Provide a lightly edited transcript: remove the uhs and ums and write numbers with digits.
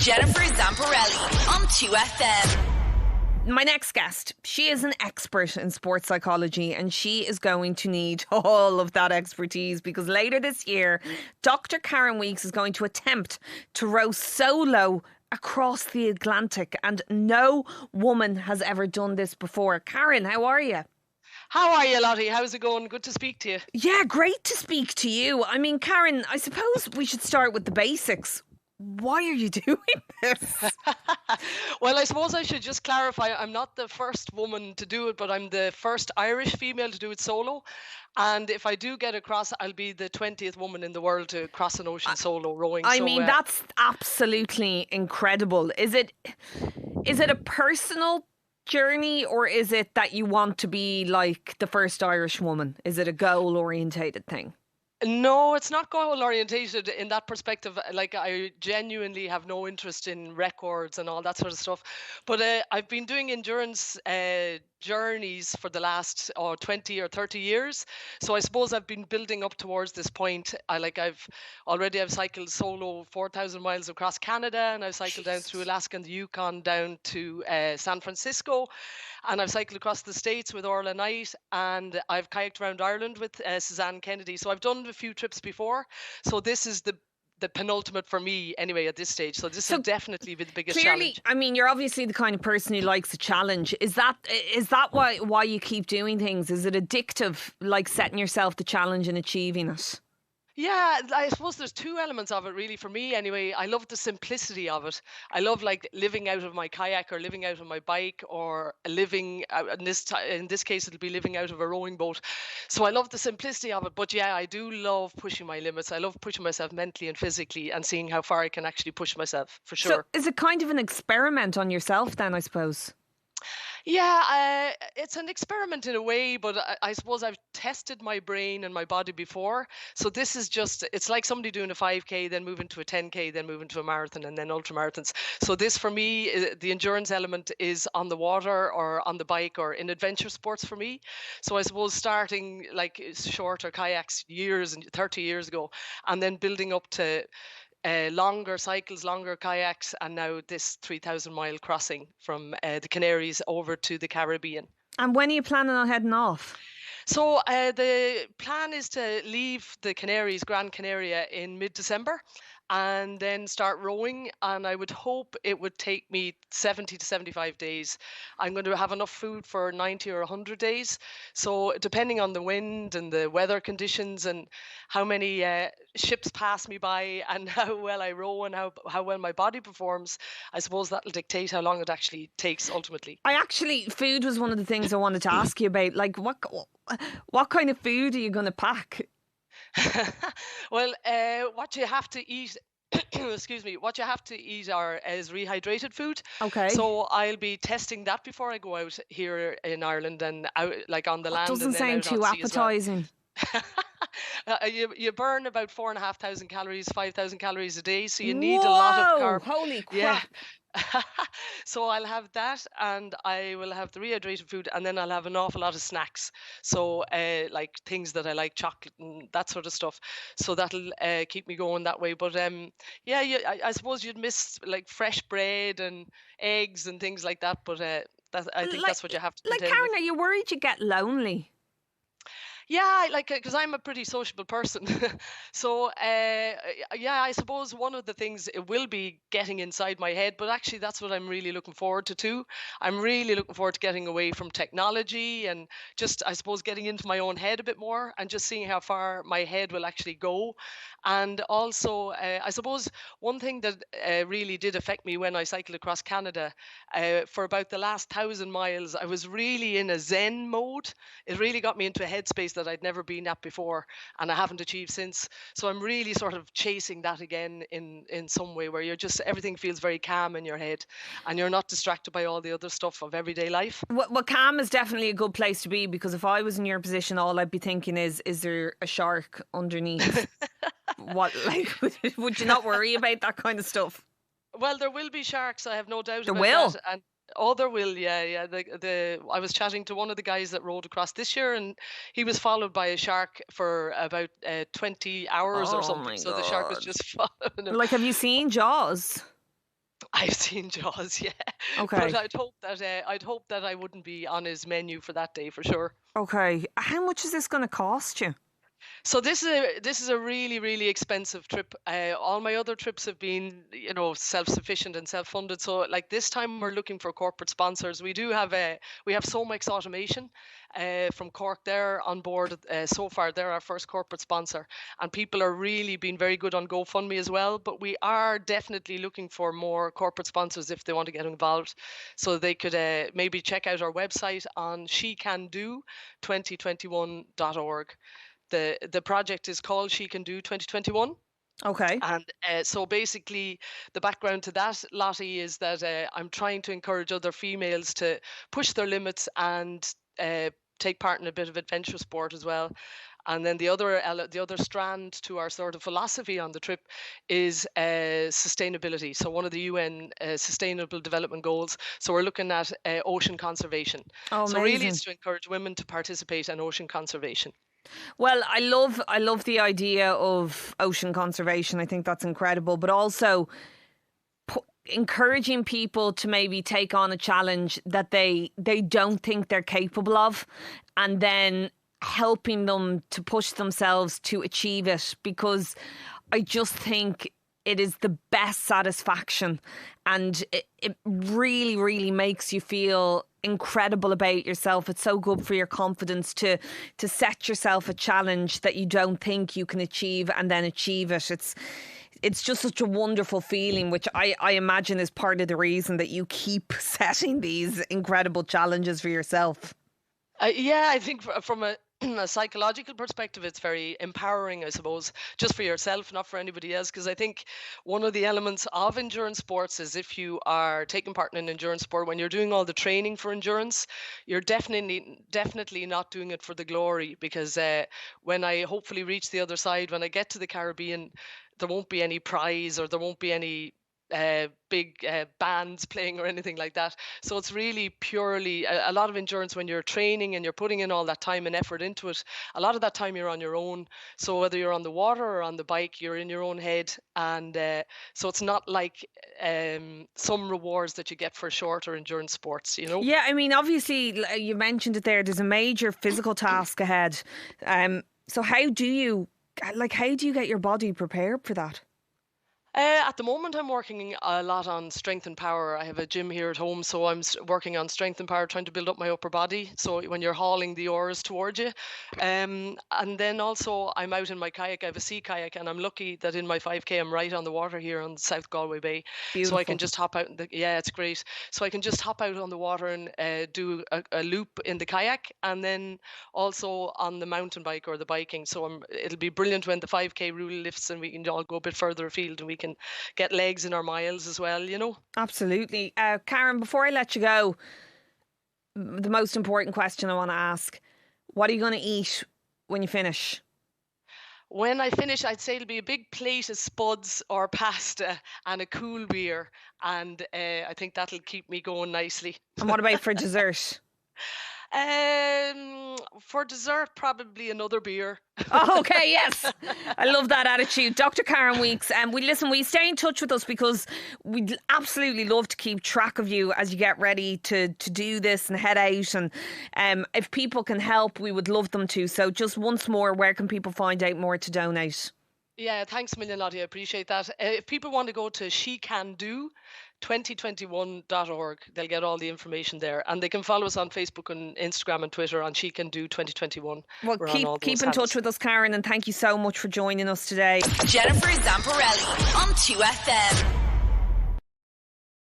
Jennifer Zamparelli on 2FM. My next guest, she is an expert in sports psychology, and she is going to need all of that expertise because later this year, Dr. Karen Weeks is going to attempt to row solo across the Atlantic, and no woman has ever done this before. Karen, how are you? How are you, Lottie? How's it going? Good to speak to you. Yeah, great to speak to you. I mean, Karen, I suppose we should start with the basics. Why are you doing this? Well, I suppose I should just clarify, I'm not the first woman to do it, but I'm the first Irish female to do it solo. And if I do get across, I'll be the 20th woman in the world to cross an ocean solo rowing. I mean, that's absolutely incredible. Is it a personal journey, or is it that you want to be like the first Irish woman? Is it a goal orientated thing? No, it's not goal orientated in that perspective. Like, I genuinely have no interest in records and all that sort of stuff. But I've been doing endurance journeys for the last 20 or 30 years. So I suppose I've been building up towards this point. I've cycled solo 4,000 miles across Canada, and I've cycled down through Alaska and the Yukon down to San Francisco. And I've cycled across the States with Orla Knight, and I've kayaked around Ireland with Suzanne Kennedy. So I've done a few trips before. So this is the penultimate for me anyway at this stage. So this will definitely be the biggest challenge. I mean, you're obviously the kind of person who likes a challenge. Is that why you keep doing things? Is it addictive, like setting yourself the challenge and achieving it? Yeah, I suppose there's two elements of it really for me anyway. I love the simplicity of it. I love like living out of my kayak or living out of my bike or living in this case it'll be living out of a rowing boat. So I love the simplicity of it. But yeah, I do love pushing my limits. I love pushing myself mentally and physically and seeing how far I can actually push myself, for sure. So is it kind of an experiment on yourself then, I suppose? Yeah, it's an experiment in a way, but I suppose I've tested my brain and my body before. So this is it's like somebody doing a 5K, then moving to a 10K, then moving to a marathon, and then ultramarathons. So this for me, the endurance element is on the water or on the bike or in adventure sports for me. So I suppose starting like shorter kayaks 30 years ago, and then building up to longer cycles, longer kayaks, and now this 3,000-mile crossing from the Canaries over to the Caribbean. And when are you planning on heading off? So the plan is to leave the Canaries, Gran Canaria, in mid-December and then start rowing. And I would hope it would take me 70 to 75 days. I'm going to have enough food for 90 or 100 days. So depending on the wind and the weather conditions and how many ships pass me by and how well I row and how well my body performs, I suppose that'll dictate how long it actually takes ultimately. Food was one of the things I wanted to ask you about. Like, what kind of food are you going to pack? Well, what you have to eat excuse me, what you have to eat is rehydrated food. Okay. So I'll be testing that before I go out here in Ireland and out like on the land. Doesn't sound too appetizing. You burn about 4,500 calories, 5,000 calories a day, so you need a lot of carbs. Holy crap. Yeah. So I'll have that, and I will have the rehydrated food, and then I'll have an awful lot of snacks. So like things that I like, chocolate and that sort of stuff. So that'll keep me going that way. But yeah, I suppose you'd miss like fresh bread and eggs and things like that. But I think that's what you have to. Like, Karen, are you worried you get lonely? Yeah, like, because I'm a pretty sociable person. So, yeah, I suppose one of the things it will be getting inside my head, but actually that's what I'm really looking forward to too. I'm really looking forward to getting away from technology and just, I suppose, getting into my own head a bit more and just seeing how far my head will actually go. And also, I suppose one thing that really did affect me when I cycled across Canada, for about the last 1,000 miles, I was really in a Zen mode. It really got me into a headspace that I'd never been at before, and I haven't achieved since. So I'm really sort of chasing that again in some way, where everything feels very calm in your head, and you're not distracted by all the other stuff of everyday life. Well, calm is definitely a good place to be, because if I was in your position, all I'd be thinking is there a shark underneath? What, like, would you not worry about that kind of stuff? Well, there will be sharks, I have no doubt about will. that. And oh, there will, yeah. I was chatting to one of the guys that rode across this year, and he was followed by a shark for about 20 hours or something. So the shark was just following him. Like, have you seen Jaws? I've seen Jaws, yeah, but Okay. I'd hope that I wouldn't be on his menu for that day for sure. Okay. How much is this going to cost you? So this is a really really expensive trip. All my other trips have been self-sufficient and self-funded. So like this time we're looking for corporate sponsors. We have Somex Automation from Cork. They're on board so far. They're our first corporate sponsor, and people are really being very good on GoFundMe as well. But we are definitely looking for more corporate sponsors if they want to get involved. So they could maybe check out our website on SHECANDO2021.org. The project is called She Can Do 2021. Okay. And so basically, the background to that, Lottie, is that I'm trying to encourage other females to push their limits and take part in a bit of adventure sport as well. And then the other strand to our sort of philosophy on the trip is sustainability. So one of the UN Sustainable Development Goals. So we're looking at ocean conservation. Oh, So really, amazing. it's to encourage women to participate in ocean conservation. Well, I love the idea of ocean conservation. I think that's incredible, but also encouraging people to maybe take on a challenge that they don't think they're capable of, and then helping them to push themselves to achieve it, because I just think it is the best satisfaction, and it really really makes you feel incredible about yourself. It's so good for your confidence to set yourself a challenge that you don't think you can achieve and then achieve it. It's just such a wonderful feeling, which I imagine is part of the reason that you keep setting these incredible challenges for yourself. Yeah, I think from a psychological perspective, it's very empowering, I suppose, just for yourself, not for anybody else. Because I think one of the elements of endurance sports is if you are taking part in an endurance sport, when you're doing all the training for endurance, you're definitely not doing it for the glory. Because when I hopefully reach the other side, when I get to the Caribbean, there won't be any prize or there won't be any big bands playing or anything like that. So it's really purely a lot of endurance when you're training and you're putting in all that time and effort into it. A lot of that time you're on your own. So whether you're on the water or on the bike, you're in your own head. And so it's not like some rewards that you get for shorter endurance sports. Yeah, I mean, obviously, you mentioned it there. There's a major physical task ahead. So how do you get your body prepared for that? At the moment, I'm working a lot on strength and power. I have a gym here at home, so I'm working on strength and power, trying to build up my upper body. So when you're hauling the oars towards you, and then also I'm out in my kayak. I have a sea kayak, and I'm lucky that in my 5K I'm right on the water here on South Galway Bay, so I can Beautiful. just hop out. Yeah, it's great. So I can just hop out on the water and do a loop in the kayak, and then also on the mountain bike or the biking. So it'll be brilliant when the 5K rule lifts and we can all go a bit further afield and we can get legs in our miles as well. Absolutely. Karen, before I let you go, the most important question I want to ask: what are you going to eat when you finish? When I finish, I'd say it'll be a big plate of spuds or pasta and a cool beer, and I think that'll keep me going nicely. And what about for dessert? For dessert, probably another beer. Oh, okay, yes. I love that attitude. Dr. Karen Weeks. And we stay in touch with us, because we'd absolutely love to keep track of you as you get ready to do this and head out. And if people can help, we would love them to. So just once more, where can people find out more to donate? Yeah, thanks a million, Lottie. I appreciate that. If people want to go to SheCanDo2021.org, they'll get all the information there. And they can follow us on Facebook and Instagram and Twitter on SheCanDo2021. Well, We're on all keep those in touch handles. with us, Karen, and thank you so much for joining us today. Jennifer Zamparelli on 2FM.